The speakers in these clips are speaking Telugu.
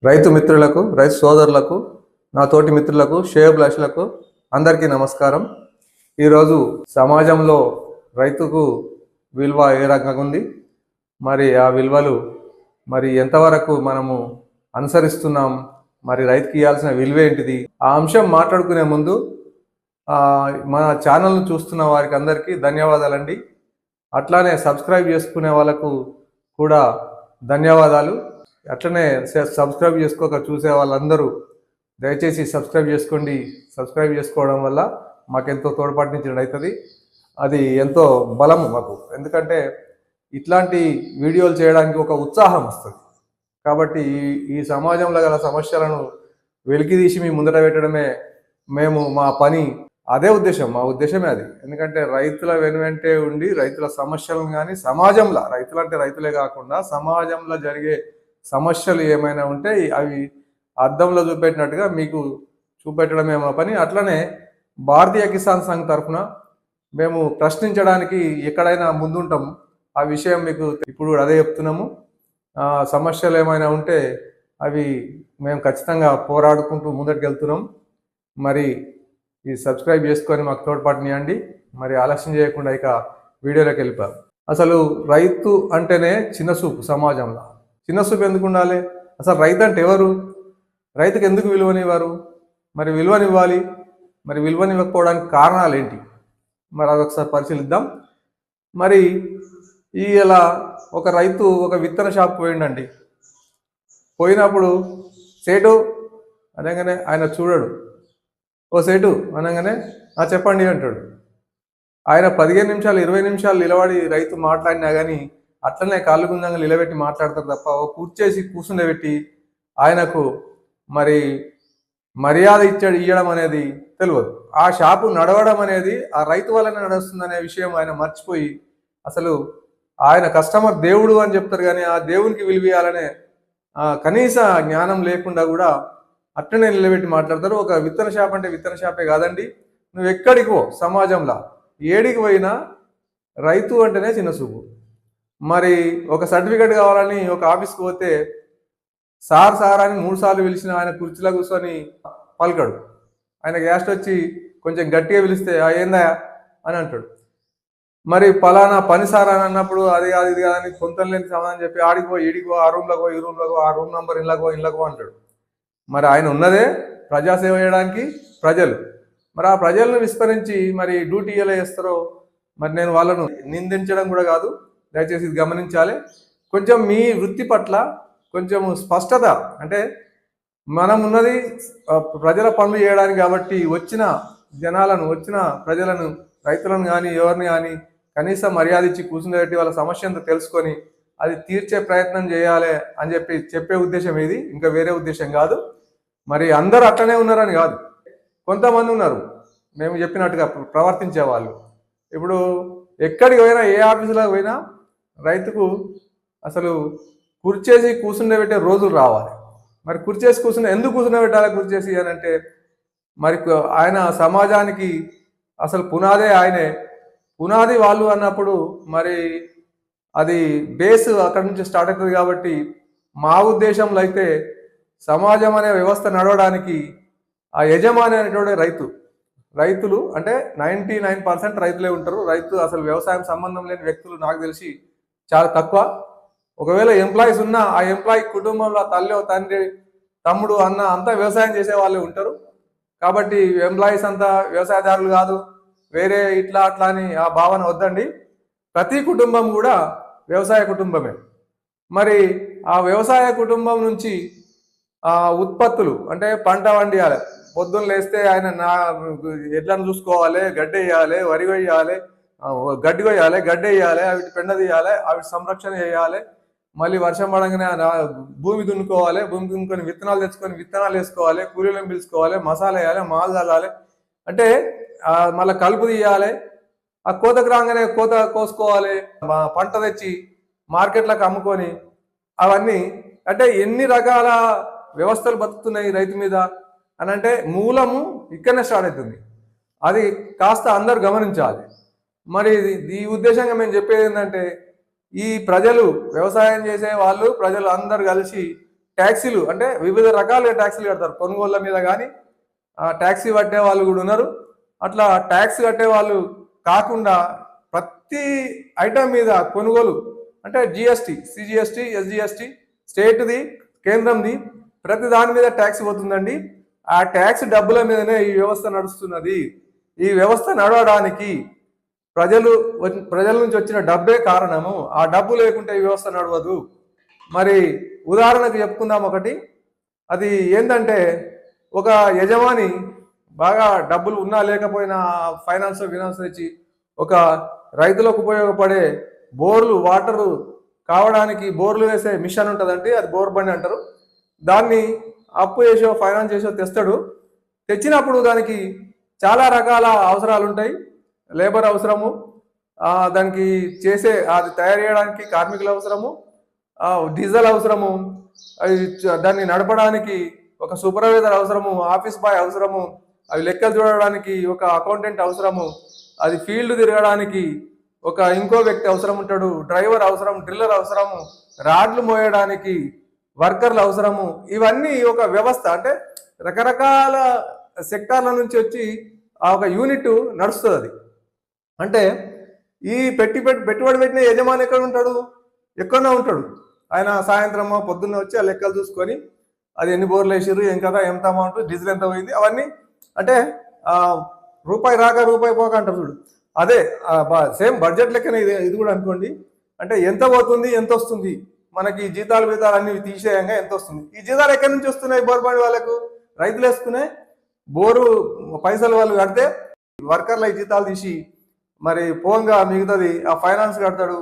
రైతు మిత్రులకు, రైతు సోదరులకు, నా తోటి మిత్రులకు, శ్రేయోభిలాషులకు అందరికీ నమస్కారం. ఈరోజు సమాజంలో రైతుకు విలువ ఏ రకంగా ఉంది, మరి ఆ విలువలు ఎంతవరకు మనము అనుసరిస్తున్నాం, మరి రైతుకి ఇవ్వాల్సిన విలువ ఏంటిది, ఆ అంశం మాట్లాడుకునే ముందు మన ఛానల్ను చూస్తున్న వారికి అందరికీ ధన్యవాదాలండి. అట్లానే సబ్స్క్రైబ్ చేసుకునే వాళ్ళకు కూడా ధన్యవాదాలు. అట్లనే సబ్స్క్రైబ్ చేసుకోక చూసే వాళ్ళందరూ దయచేసి సబ్స్క్రైబ్ చేసుకోండి. సబ్స్క్రైబ్ చేసుకోవడం వల్ల మాకెంతో తోడ్పాటునిచ్చినట్టు అవుతుంది. అది ఎంతో బలం మాకు, ఎందుకంటే ఇట్లాంటి వీడియోలు చేయడానికి ఒక ఉత్సాహం వస్తుంది. కాబట్టి ఈ సమాజంలో గల సమస్యలను వెలికితీసి మీ ముందట పెట్టడమే మేము మా పని. అదే ఉద్దేశం, మా ఉద్దేశమే అది. ఎందుకంటే రైతుల వెనువెంటే ఉండి రైతుల సమస్యలను కానీ సమాజంలో, రైతులంటే రైతులే కాకుండా సమాజంలో జరిగే సమస్యలు ఏమైనా ఉంటే అవి అద్దంలో చూపెట్టినట్టుగా మీకు చూపెట్టడమే మా పని. అట్లనే భారతీయ కిసాన్ సంఘ్ తరఫున మేము ప్రశ్నించడానికి ఎక్కడైనా ముందుంటాము. ఆ విషయం మీకు ఇప్పుడు అదే చెప్తున్నాము. సమస్యలు ఏమైనా ఉంటే అవి మేము ఖచ్చితంగా పోరాడుకుంటూ ముందటికి వెళ్తున్నాం. మరి ఈ సబ్స్క్రైబ్ చేసుకొని మాకు తోడ్పాటునియండి. మరి ఆలస్యం చేయకుండా ఇక వీడియోలోకి వెళ్ళిపోయాం. అసలు రైతు అంటేనే చిన్నసూపు సమాజంలో. చిన్నసూపు ఎందుకు ఉండాలి? అసలు రైతు అంటే ఎవరు? రైతుకు ఎందుకు విలువనివ్వరు? మరి విలువనివ్వాలి, మరి విలువనివ్వకపోవడానికి కారణాలు ఏంటి? మరి అదొకసారి పరిశీలిద్దాం. మరి ఇలా ఒక రైతు ఒక విత్తన షాప్ పోయిండండి. పోయినప్పుడు సేటు అనగానే ఆయన చూడడు. ఓ సేటు అనగానే చెప్పండి అంటాడు. ఆయన 15 నిమిషాలు 20 నిమిషాలు నిలబడి రైతు మాట్లాడినా కానీ అట్లనే కాళ్ళు గుంజంగా నిలబెట్టి మాట్లాడతారు తప్ప కూర్చేసి కూర్చుండబెట్టి ఆయనకు మరి మర్యాద ఇవ్వడం అనేది తెలియదు. ఆ షాపు నడవడం అనేది ఆ రైతు వల్లనే నడుస్తుందనే విషయం ఆయన మర్చిపోయి, అసలు ఆయన కస్టమర్ దేవుడు అని చెప్తారు కానీ ఆ దేవునికి విలువయాలనే కనీస జ్ఞానం లేకుండా కూడా అట్లనే నిలబెట్టి మాట్లాడతారు. ఒక విత్తన షాప్ అంటే విత్తన షాపే కాదండి. నువ్వు ఎక్కడికి పో, సమాజంలో ఏడికి పోయినా రైతు అంటేనే చిన్నసూపు. మరి ఒక సర్టిఫికెట్ కావాలని ఒక ఆఫీస్కి పోతే సార్ సార్ అని 3 సార్లు పిలిచిన ఆయన కుర్చీలో కూర్చొని పలకడు. ఆయన గ్యాస్ట్ వచ్చి కొంచెం గట్టిగా పిలిస్తే ఏందా అని అంటాడు. మరి పలానా పని సార్ అని అన్నప్పుడు అది కాదు ఇది కాదని కొంత లేని సమాధానం చెప్పి ఆడికో ఈడికో, ఆ రూమ్లోకో ఈ రూమ్లోకో, ఆ రూమ్ నెంబర్ ఇళ్ళకో అంటాడు. మరి ఆయన ఉన్నదే ప్రజాసేవ చేయడానికి ప్రజలు. మరి ఆ ప్రజలను విస్మరించి మరి డ్యూటీ ఎలా చేస్తారో మరి నేను వాళ్ళను నిందించడం కూడా కాదు, దయచేసి ఇది గమనించాలి. కొంచెం మీ వృత్తి పట్ల కొంచెం స్పష్టత, అంటే మనం ఉన్నది ప్రజల పనులు చేయడానికి కాబట్టి వచ్చిన జనాలను, వచ్చిన ప్రజలను, రైతులను కానీ ఎవరిని కానీ కనీసం మర్యాద ఇచ్చి కూర్చుండబెట్టి వాళ్ళ సమస్య అంతా తెలుసుకొని అది తీర్చే ప్రయత్నం చేయాలి అని చెప్పే ఉద్దేశం ఇది, ఇంకా వేరే ఉద్దేశం కాదు. మరి అందరూ అట్లనే ఉన్నారని కాదు, కొంతమంది ఉన్నారు మేము చెప్పినట్టుగా ప్రవర్తించే వాళ్ళు. ఇప్పుడు ఎక్కడికి పోయినా, ఏ ఆఫీసులోకి పోయినా రైతుకు అసలు కుర్చేసి కూర్చుండబెట్టే రోజులు రావాలి. మరి కుర్చేసి ఎందుకు కూర్చుండబెట్టాలి? కుర్చేసి అని అంటే మరి ఆయన సమాజానికి అసలు పునాదే ఆయనే. పునాది వాళ్ళు అన్నప్పుడు మరి అది బేస్ అక్కడి నుంచి స్టార్ట్ అవుతుంది. కాబట్టి మా ఉద్దేశంలో అయితే సమాజం అనే వ్యవస్థ నడవడానికి ఆ యజమాని అనేటువంటి రైతులు అంటే 99% రైతులే ఉంటారు. రైతు అసలు వ్యవసాయం సంబంధం లేని వ్యక్తులు నాకు తెలిసి చాలా తక్కువ. ఒకవేళ ఎంప్లాయీస్ ఉన్నా ఆ ఎంప్లాయీ కుటుంబంలో తల్లి, తండ్రి, తమ్ముడు, అన్న అంతా వ్యవసాయం చేసే వాళ్ళే ఉంటారు. కాబట్టి ఎంప్లాయీస్ అంతా వ్యవసాయదారులు కాదు, వేరే ఇట్లా అట్లా అని ఆ భావన వద్దండి. ప్రతి కుటుంబం కూడా వ్యవసాయ కుటుంబమే. మరి ఆ వ్యవసాయ కుటుంబం నుంచి ఉత్పత్తులు అంటే పంట వండియాలి. పొద్దున్న లేస్తే ఆయన ఎడ్లను చూసుకోవాలి, గడ్డి వేయాలి, వరి వేయాలి, గడ్డి కొయ్యాలి, గడ్డి వేయాలి, అవి పెండ తీయాలి, అవి సంరక్షణ చేయాలి. మళ్ళీ వర్షం పడంగానే భూమి దున్నుకోవాలి, భూమి దున్నుకొని విత్తనాలు తెచ్చుకొని విత్తనాలు వేసుకోవాలి, కూలీలను పిలుచుకోవాలి, మసాలా వేయాలి, మాలు చల్లాలి, అంటే మళ్ళీ కలుపు తీయాలి, ఆ కోతకు రాగానే కోత కోసుకోవాలి, పంట తెచ్చి మార్కెట్లకు అమ్ముకొని అవన్నీ. అంటే ఎన్ని రకాల వ్యవస్థలు బతుకుతున్నాయి రైతు మీద అని అంటే మూలము ఇక్కడనే స్టార్ట్ అవుతుంది. అది కాస్త అందరూ గమనించాలి. మరి ఈ ఉద్దేశంగా మేము చెప్పేది ఏంటంటే ఈ ప్రజలు, వ్యవసాయం చేసే వాళ్ళు, ప్రజలు అందరు కలిసి ట్యాక్సీలు అంటే వివిధ రకాలుగా ట్యాక్సీలు కడతారు. కొనుగోళ్ల మీద కానీ ట్యాక్సీ కట్టే వాళ్ళు కూడా ఉన్నారు. అట్లా ట్యాక్సీ కట్టే వాళ్ళు కాకుండా ప్రతి ఐటమ్ మీద కొనుగోలు అంటే జిఎస్టీ, సిజిఎస్టీ, ఎస్జిఎస్టీ, స్టేట్ది, కేంద్రంది, ప్రతి దాని మీద ట్యాక్స్ పోతుందండి. ఆ ట్యాక్స్ డబ్బుల మీదనే ఈ వ్యవస్థ నడుస్తున్నది. ఈ వ్యవస్థ నడవడానికి ప్రజల నుంచి వచ్చిన డబ్బే కారణము. ఆ డబ్బు లేకుంటే ఈ వ్యవస్థ నడవదు. మరి ఉదాహరణకు చెప్పుకుందాం ఒకటి. అది ఏంటంటే ఒక యజమాని బాగా డబ్బులు ఉన్నా లేకపోయినా ఫైనాన్స్ తెచ్చి ఒక రైతులకు ఉపయోగపడే బోర్లు, వాటరు కావడానికి బోర్లు వేసే మిషన్ ఉంటుందండి, అది బోర్ బండి అంటారు. దాన్ని అప్పు చేసో ఫైనాన్స్ చేసో తెస్తాడు. తెచ్చినప్పుడు దానికి చాలా రకాల అవసరాలు ఉంటాయి. లేబర్ అవసరము, దానికి అది తయారు చేయడానికి కార్మికుల అవసరము, డీజిల్ అవసరము, దాన్ని నడపడానికి ఒక సూపర్వైజర్ అవసరము, ఆఫీస్ బాయ్ అవసరము, అవి లెక్కలు చూడడానికి ఒక అకౌంటెంట్ అవసరము, అది ఫీల్డ్ తిరగడానికి ఇంకో వ్యక్తి అవసరం ఉంటాడు, డ్రైవర్ అవసరం, డ్రిల్లర్ అవసరము, రాడ్లు మోయడానికి వర్కర్లు అవసరము. ఇవన్నీ ఒక వ్యవస్థ. అంటే రకరకాల సెక్టార్ల నుంచి వచ్చి ఆ ఒక యూనిట్ నడుస్తుంది. అది అంటే ఈ పెట్టుబడి పెట్టిన యజమాని ఎక్కడ ఉంటాడు? ఎక్కడో ఉంటాడు. ఆయన సాయంత్రమో పొద్దున్న వచ్చి ఆ లెక్కలు చూసుకొని అది ఎన్ని బోర్లు వేసారు, ఏం కదా, ఎంత అమౌంట్, డీజిల్ ఎంత పోయింది, అవన్నీ అంటే రూపాయి రాక రూపాయి పోక అంటారు చూడు, అదే సేమ్ బడ్జెట్ లెక్కనే ఇది కూడా అనుకోండి. అంటే ఎంత పోతుంది, ఎంత వస్తుంది, మనకి జీతాలు అన్ని తీసేయంగా ఎంత వస్తుంది. ఈ జీతాలు ఎక్కడి నుంచి వస్తున్నాయి? బోర్బాడి వాళ్ళకు, రైతులు వేసుకునే బోరు పైసలు వాళ్ళు కడితే వర్కర్ల జీతాలు తీసి మరి పోంగా మిగతాది ఆ ఫైనాన్స్ కడతాడు.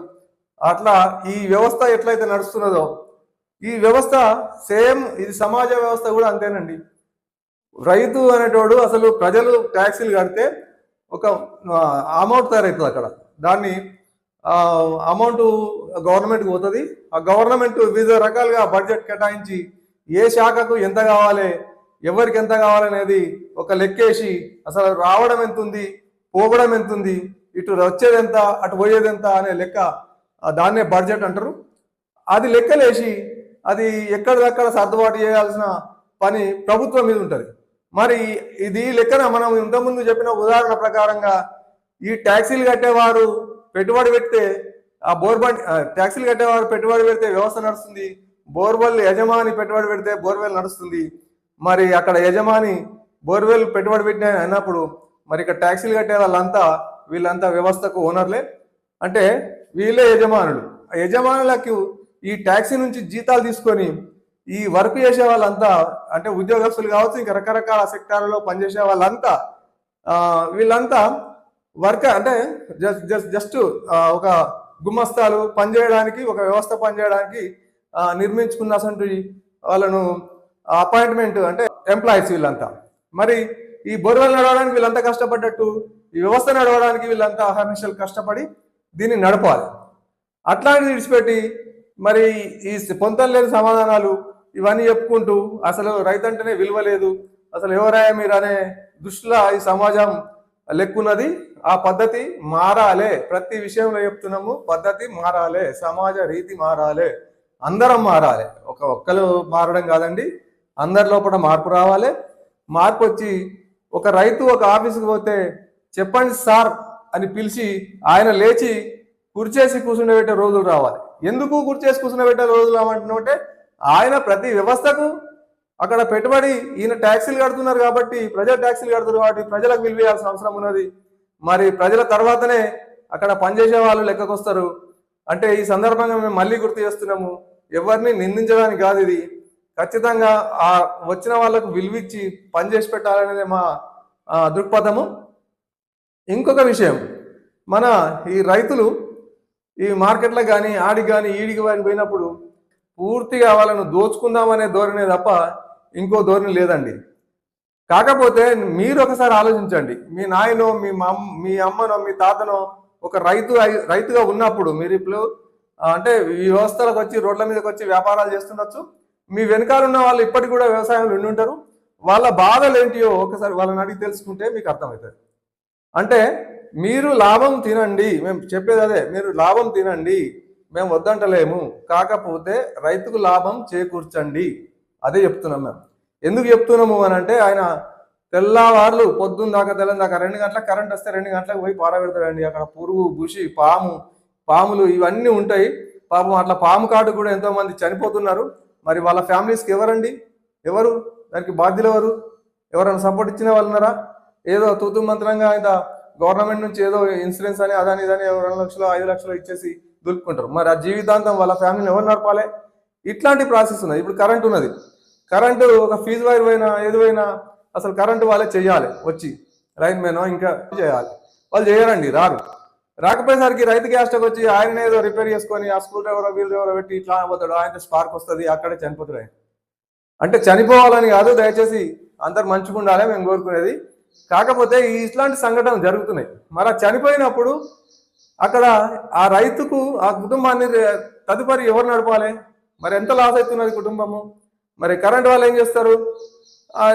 అట్లా ఈ వ్యవస్థ ఎట్లయితే నడుస్తున్నదో ఈ వ్యవస్థ సేమ్ ఇది సమాజ వ్యవస్థ కూడా అంతేనండి. రైతు అనేటోడు అసలు ప్రజలు ట్యాక్సీలు కడితే ఒక అమౌంట్ తయారవుతుంది. అక్కడ దాన్ని అమౌంట్ గవర్నమెంట్కి పోతుంది. ఆ గవర్నమెంట్ వివిధ రకాలుగా బడ్జెట్ కేటాయించి ఏ శాఖకు ఎంత కావాలి, ఎవరికి ఎంత కావాలనేది ఒక లెక్కేసి అసలు రావడం ఎంత ఉంది, పోవడం ఎంత ఉంది, ఇటు వచ్చేది ఎంత, అటు పోయేది ఎంత అనే లెక్క, దాన్నే బడ్జెట్ అంటారు. అది లెక్కలేసి అది ఎక్కడిదక్కడ సర్దుబాటు చేయాల్సిన పని ప్రభుత్వం మీద ఉంటుంది. మరి ఇది లెక్కన మనం ఇంతకుముందు చెప్పిన ఉదాహరణ ప్రకారంగా ఈ ట్యాక్సీలు కట్టేవారు పెట్టుబడి పెడితే ఆ బోర్వెల్ ట్యాక్సీలు కట్టేవారు పెట్టుబడి పెడితే వ్యవస్థ నడుస్తుంది. బోర్వెల్ యజమాని పెట్టుబడి పెడితే బోర్వెల్ నడుస్తుంది. మరి అక్కడ యజమాని బోర్వెల్ పెట్టుబడి పెట్టిన అన్నప్పుడు మరి ఇక్కడ ట్యాక్సీలు కట్టే వీళ్ళంతా వ్యవస్థకు ఓనర్లే. అంటే వీళ్ళే యజమానులు. ఆ యజమానులకు ఈ ట్యాక్సీ నుంచి జీతాలు తీసుకొని ఈ వర్క్ చేసే వాళ్ళంతా అంటే ఉద్యోగస్తులు కావచ్చు, ఇంకా రకరకాల సెక్టార్లలో పనిచేసే వాళ్ళంతా వీళ్ళంతా వర్క్ అంటే జస్ట్ ఒక గుమస్తాలు పనిచేయడానికి, ఒక వ్యవస్థ పనిచేయడానికి నిర్మించుకున్న అసలు వాళ్ళను అపాయింట్మెంట్ అంటే ఎంప్లాయీస్ వీళ్ళంతా. మరి ఈ బోర్వెల్ నడవడానికి వీళ్ళంతా కష్టపడ్డట్టు ఈ వ్యవస్థ నడవడానికి వీళ్ళంతా అహర్నిశలు కష్టపడి దీన్ని నడపాలి. అట్లాంటిది విడిచిపెట్టి మరి ఈ పొంతలు లేని సమాధానాలు ఇవన్నీ చెప్పుకుంటూ అసలు రైతు అంటేనే విలువ లేదు, అసలు ఎవరాయ మీరు అనే దృష్టిలో ఈ సమాజం లెక్కున్నది. ఆ పద్ధతి మారాలే. ప్రతి విషయంలో చెప్తున్నాము, పద్ధతి మారాలే, సమాజ రీతి మారాలే, అందరం మారాలి. ఒక్కరు మారడం కాదండి, అందరి లోపల మార్పు రావాలి. మార్పు వచ్చి ఒక రైతు ఒక ఆఫీస్కి పోతే చెప్పండి సార్ అని పిలిచి ఆయన లేచి కుర్చేసి కూర్చుండబెట్టే రోజులు రావాలి. ఎందుకు కుర్చేసి కూర్చుండబెట్టే రోజులు రామంటున్నామంటే ఆయన ప్రతి వ్యవస్థకు అక్కడ పెట్టుబడి ఈయన ట్యాక్సీలు కడుతున్నారు కాబట్టి, ప్రజలు ట్యాక్సీలు కడుతున్నారు కాబట్టి ప్రజలకు విలువేయాల్సిన అవసరం ఉన్నది. మరి ప్రజల తర్వాతనే అక్కడ పనిచేసే వాళ్ళు లెక్కకు వస్తారు. అంటే ఈ సందర్భంగా మేము మళ్ళీ గుర్తు చేస్తున్నాము, ఎవరిని నిందించడానికి కాదు, ఇది ఖచ్చితంగా ఆ వచ్చిన వాళ్ళకు విలువిచ్చి పనిచేసి పెట్టాలనేది మా దృక్పథము. ఇంకొక విషయం, మన ఈ రైతులు ఈ మార్కెట్లకు కానీ ఆడికి కానీ ఈడికి కానీ పోయినప్పుడు పూర్తిగా వాళ్ళను దోచుకుందామనే ధోరణి తప్ప ఇంకో ధోరణి లేదండి. కాకపోతే మీరు ఒకసారి ఆలోచించండి, మీ నాయనో మీ అమ్మనో మీ తాతనో ఒక రైతుగా ఉన్నప్పుడు మీరు ఇప్పుడు అంటే ఈ వ్యవస్థలకు వచ్చి రోడ్ల మీదకి వచ్చి వ్యాపారాలు చేస్తుండొచ్చు. మీ వెనకాల ఉన్న వాళ్ళు ఇప్పటికి కూడా వ్యవసాయంలో ఉండి ఉంటారు. వాళ్ళ బాధలు ఏంటియో ఒకసారి వాళ్ళని అడిగి తెలుసుకుంటే మీకు అర్థమవుతుంది. అంటే మీరు లాభం తినండి, మేము చెప్పేది అదే, మీరు లాభం తినండి, మేము వద్దంటలేము, కాకపోతే రైతుకు లాభం చేకూర్చండి, అదే చెప్తున్నాం మేము. ఎందుకు చెప్తున్నాము అని అంటే, ఆయన తెల్లవార్లు పొద్దున్న దాకా తెల్లని దాకా 2 గంటలకు కరెంట్ వస్తే 2 గంటలకు పోయి పారబెడతాడండి. అక్కడ పురుగు బుషి పాములు ఇవన్నీ ఉంటాయి. పాపం అట్లా పాము కాటు కూడా ఎంతో మంది చనిపోతున్నారు. మరి వాళ్ళ ఫ్యామిలీస్కి ఎవరండి, ఎవరు దానికి బాధ్యులు, ఎవరైనా సపోర్ట్ ఇచ్చిన వాళ్ళు ఉన్నారా? ఏదో తూతు మంత్రంగా ఇంత గవర్నమెంట్ నుంచి ఏదో ఇన్సూరెన్స్ అని అదని ఇదని 2 లక్షలు 5 లక్షలు ఇచ్చేసి దులుపుకుంటారు. మరి ఆ జీవితాంతం వాళ్ళ ఫ్యామిలీని ఎవరు నడపాలి? ఇట్లాంటి ప్రాసెస్ ఉన్నది. ఇప్పుడు కరెంట్ ఉన్నది, కరెంటు ఒక ఫీజు వైర్ పోయినా ఏది అసలు కరెంటు వాళ్ళే చెయ్యాలి, వచ్చి లైన్ మ్యాన్ ఇంకా చేయాలి. వాళ్ళు చేయరండి, రాకపోయేసరికి రైతు గ్యాస్టక్ వచ్చి ఆయన ఏదో రిపేర్ చేసుకొని ఆ స్కూల్ డ్రైవర్ వీల్ డ్రైవర్ పెట్టి ఇట్లా పోతాడు, ఆయన స్పార్క్ వస్తుంది, అక్కడే చనిపోతాడు ఆయన. అంటే చనిపోవాలని కాదు, దయచేసి అందరు మంచిగా ఉండాలి మేము కోరుకునేది. కాకపోతే ఇట్లాంటి సంఘటనలు జరుగుతున్నాయి. మరి చనిపోయినప్పుడు అక్కడ ఆ రైతుకు ఆ కుటుంబాన్ని తదుపరి ఎవరు నడపాలి? మరి ఎంత లాస్ అవుతున్నది కుటుంబము? మరి కరెంట్ వాళ్ళు ఏం చేస్తారు?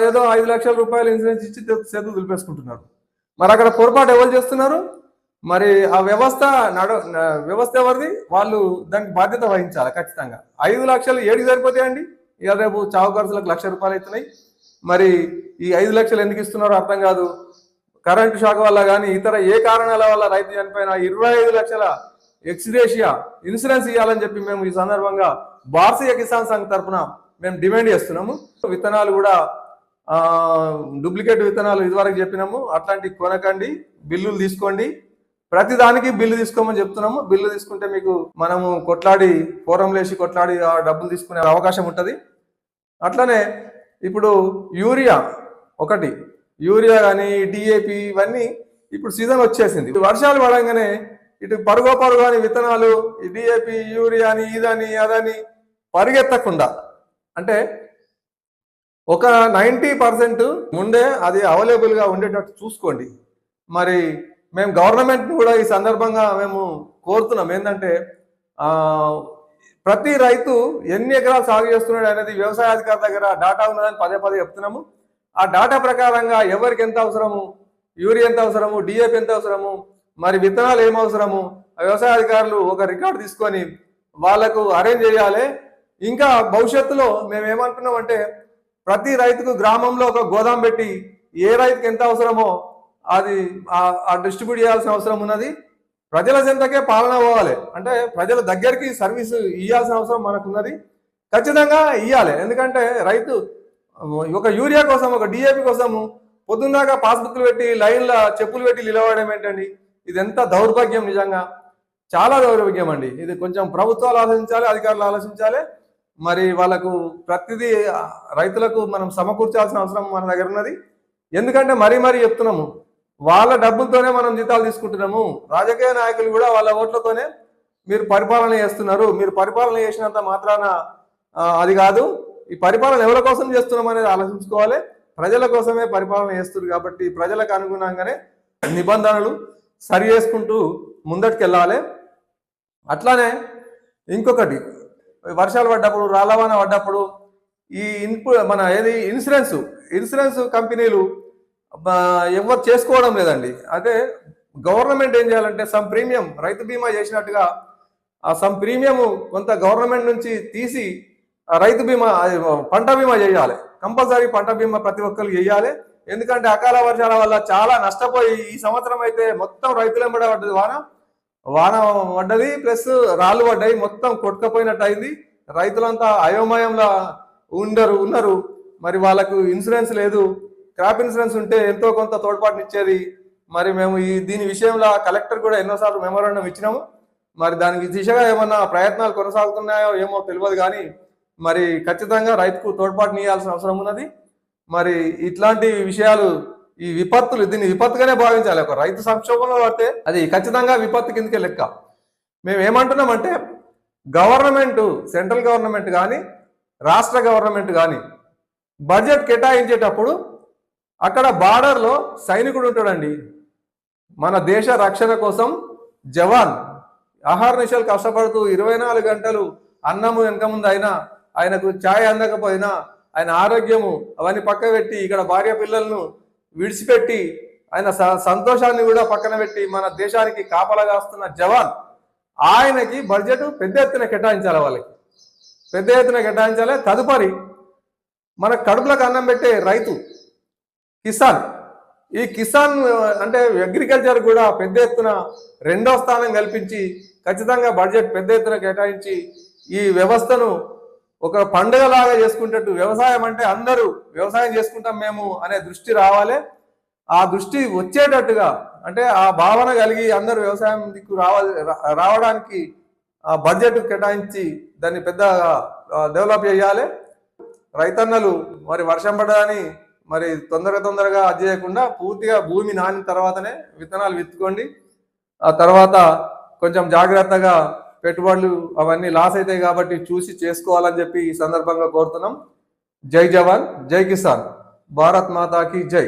ఏదో 5 లక్షల రూపాయలు ఇన్సూరెన్స్ ఇచ్చి చేతులు దులిపేసుకుంటున్నారు. మరి అక్కడ పొరపాటు ఎవరు చేస్తున్నారు? మరి ఆ వ్యవస్థ ఎవరిది? వాళ్ళు దానికి బాధ్యత వహించాలి ఖచ్చితంగా. 5 లక్షలు ఏడికి సరిపోతాయండి? ఇక రేపు చావు ఖర్చులకు ₹1,00,000 అవుతున్నాయి. మరి ఈ 5 లక్షలు ఎందుకు ఇస్తున్నారో అర్థం కాదు. కరెంటు షాక్ వల్ల కానీ ఇతర ఏ కారణాల వల్ల రైతు చనిపోయినా 25 లక్షల ఎక్స్గ్రేషియా ఇన్సూరెన్స్ ఇవ్వాలని చెప్పి మేము ఈ సందర్భంగా భారతీయ కిసాన్ సంఘ్ తరఫున మేము డిమాండ్ చేస్తున్నాము. విత్తనాలు కూడా డూప్లికేట్ విత్తనాలు ఇదివరకు చెప్పినాము, అట్లాంటివి కొనకండి, బిల్లులు తీసుకోండి, ప్రతి దానికి బిల్లు తీసుకోమని చెప్తున్నాము. బిల్లు తీసుకుంటే మీకు మనము ఫోరంలు వేసి కొట్లాడి ఆ డబ్బులు తీసుకునే అవకాశం ఉంటుంది. అట్లనే ఇప్పుడు యూరియా కానీ డిఏపి ఇవన్నీ ఇప్పుడు సీజన్ వచ్చేసింది. వర్షాలు పడంగానే ఇటు పరుగో అని విత్తనాలు డిఏపి యూరియా అని ఇదని అదని పరిగెత్తకుండా, అంటే ఒక 90% ముందే అది అవైలబుల్గా ఉండేటట్టు చూసుకోండి. మరి మేము గవర్నమెంట్ కూడా ఈ సందర్భంగా మేము కోరుతున్నాం ఏంటంటే, ప్రతి రైతు ఎన్ని ఎకరాలు సాగు చేస్తున్నాడు అనేది వ్యవసాయ అధికారి దగ్గర డాటా ఉన్నదని పదే చెప్తున్నాము. ఆ డాటా ప్రకారంగా ఎవరికి ఎంత అవసరము, యూరియా ఎంత అవసరము, డిఏపి ఎంత అవసరము, మరి విత్తనాలు ఏం అవసరము, వ్యవసాయ అధికారులు ఒక రికార్డు తీసుకొని వాళ్లకు అరేంజ్ చేయాలి. ఇంకా భవిష్యత్తులో మేము ఏమంటున్నామంటే, ప్రతి రైతుకు గ్రామంలో ఒక గోదాం పెట్టి ఏ రైతుకి ఎంత అవసరమో అది డిస్ట్రిబ్యూట్ చేయాల్సిన అవసరం ఉన్నది. ప్రజల చెంతకే పాలన పోవాలి, అంటే ప్రజల దగ్గరికి సర్వీసు ఇవ్వాల్సిన అవసరం మనకున్నది. ఖచ్చితంగా ఇవ్వాలి. ఎందుకంటే రైతు ఒక యూరియా కోసం, ఒక డిఏపి కోసము పొద్దున్నాక పాస్బుక్లు పెట్టి లైన్లో చెప్పులు పెట్టి నిలవడం ఏంటండి? ఇది ఎంత దౌర్భాగ్యం, నిజంగా చాలా దౌర్భాగ్యం అండి. ఇది కొంచెం ప్రభుత్వాలు ఆలోచించాలి, అధికారులు ఆలోచించాలి. మరి వాళ్ళకు ప్రతిదీ రైతులకు మనం సమకూర్చాల్సిన అవసరం మన దగ్గర ఉన్నది. ఎందుకంటే మరీ చెప్తున్నాము, వాళ్ళ డబ్బులతోనే మనం జీతాలు తీసుకుంటున్నాము. రాజకీయ నాయకులు కూడా వాళ్ళ ఓట్లతోనే మీరు పరిపాలన చేస్తున్నారు. మీరు పరిపాలన చేసినంత మాత్రాన అది కాదు. ఈ పరిపాలన ఎవరి కోసం చేస్తున్నాం అనేది ఆలోచించుకోవాలి. ప్రజల కోసమే పరిపాలన చేస్తున్నారు కాబట్టి ప్రజలకు అనుగుణంగానే నిబంధనలు సరి చేసుకుంటూ ముందటికెళ్ళాలి. అట్లానే ఇంకొకటి, వర్షాలు పడ్డప్పుడు, రాళ్ళవాన పడ్డప్పుడు ఈ ఇన్సూరెన్స్ కంపెనీలు ఎవరు చేసుకోవడం లేదండి. అదే గవర్నమెంట్ ఏం చేయాలంటే సమ్ ప్రీమియం, రైతు బీమా చేసినట్టుగా ఆ సమ్ ప్రీమియం కొంత గవర్నమెంట్ నుంచి తీసి రైతు బీమా, పంట బీమా చేయాలి. కంపల్సరీ పంట బీమా ప్రతి ఒక్కరికి చేయాలి. ఎందుకంటే అకాల వర్షాల వల్ల చాలా నష్టపోయి, ఈ సంవత్సరం అయితే మొత్తం రైతులు ఎంబడే పడ్డది, వాన పడ్డది ప్లస్ రాళ్ళు పడ్డాయి, మొత్తం కొట్టుకపోయినట్టు అయింది. రైతులంతా అయోమయంలో ఉన్నారు. మరి వాళ్ళకు ఇన్సూరెన్స్ లేదు. క్రాప్ ఇన్సూరెన్స్ ఉంటే ఎంతో కొంత తోడ్పాటునిచ్చేది. మరి మేము దీని విషయంలో కలెక్టర్ కూడా ఎన్నోసార్లు మెమోరాండం ఇచ్చినాము. మరి దానికి దిశగా ఏమన్నా ప్రయత్నాలు కొనసాగుతున్నాయో ఏమో తెలియదు, కానీ మరి ఖచ్చితంగా రైతుకు తోడ్పాటునియాల్సిన అవసరం ఉన్నది. మరి ఇట్లాంటి విషయాలు, ఈ విపత్తులు, దీన్ని విపత్తుగానే భావించాలి. ఒక రైతు సంక్షోభంలో పడితే అది ఖచ్చితంగా విపత్తు కిందకే లెక్క. మేము ఏమంటున్నామంటే, గవర్నమెంట్, సెంట్రల్ గవర్నమెంట్ కానీ రాష్ట్ర గవర్నమెంట్ కానీ బడ్జెట్ కేటాయించేటప్పుడు అక్కడ బార్డర్లో సైనికుడు ఉంటాడండి. మన దేశ రక్షణ కోసం జవాన్ ఆహారనిశలు కష్టపడుతూ 24 గంటలు అన్నము వెనక ముందు ఆయనకు ఛాయ్ అందకపోయినా ఆయన ఆరోగ్యము అవన్నీ పక్క పెట్టి ఇక్కడ భార్య పిల్లలను విడిచిపెట్టి ఆయన సంతోషాన్ని కూడా పక్కన పెట్టి మన దేశానికి కాపలా కాస్తున్న జవాన్ ఆయనకి బడ్జెట్ పెద్ద ఎత్తున కేటాయించాలి, వాళ్ళకి పెద్ద ఎత్తున కేటాయించాలి. తదుపరి మన కడుపులకు అన్నం పెట్టే రైతు కిసాన్, ఈ కిసాన్ అంటే అగ్రికల్చర్ కూడా పెద్ద ఎత్తున 2వ స్థానం కల్పించి ఖచ్చితంగా బడ్జెట్ పెద్ద ఎత్తున కేటాయించి ఈ వ్యవస్థను ఒక పండుగలాగా చేసుకుంటట్టు, వ్యవసాయం అంటే అందరూ వ్యవసాయం చేసుకుంటాం మేము అనే దృష్టి రావాలి. ఆ దృష్టి వచ్చేటట్టుగా అంటే ఆ భావన కలిగి అందరూ వ్యవసాయం దిక్కు రావడానికి ఆ బడ్జెట్ కేటాయించి దాన్ని పెద్దగా డెవలప్ చేయాలి. రైతన్నలు మరి వర్షం పడదని మరి తొందరగా అది చేయకుండా పూర్తిగా భూమి నానిన తర్వాతనే విత్తనాలు విత్తుకోండి. ఆ తర్వాత కొంచెం జాగ్రత్తగా పెట్టుబడులు అవన్నీ లాస్ అవుతాయి కాబట్టి చూసి చేసుకోవాలని చెప్పి ఈ సందర్భంగా కోరుతున్నాం. జై జవాన్, జై కిసాన్, భారత్ మాతాకి జై.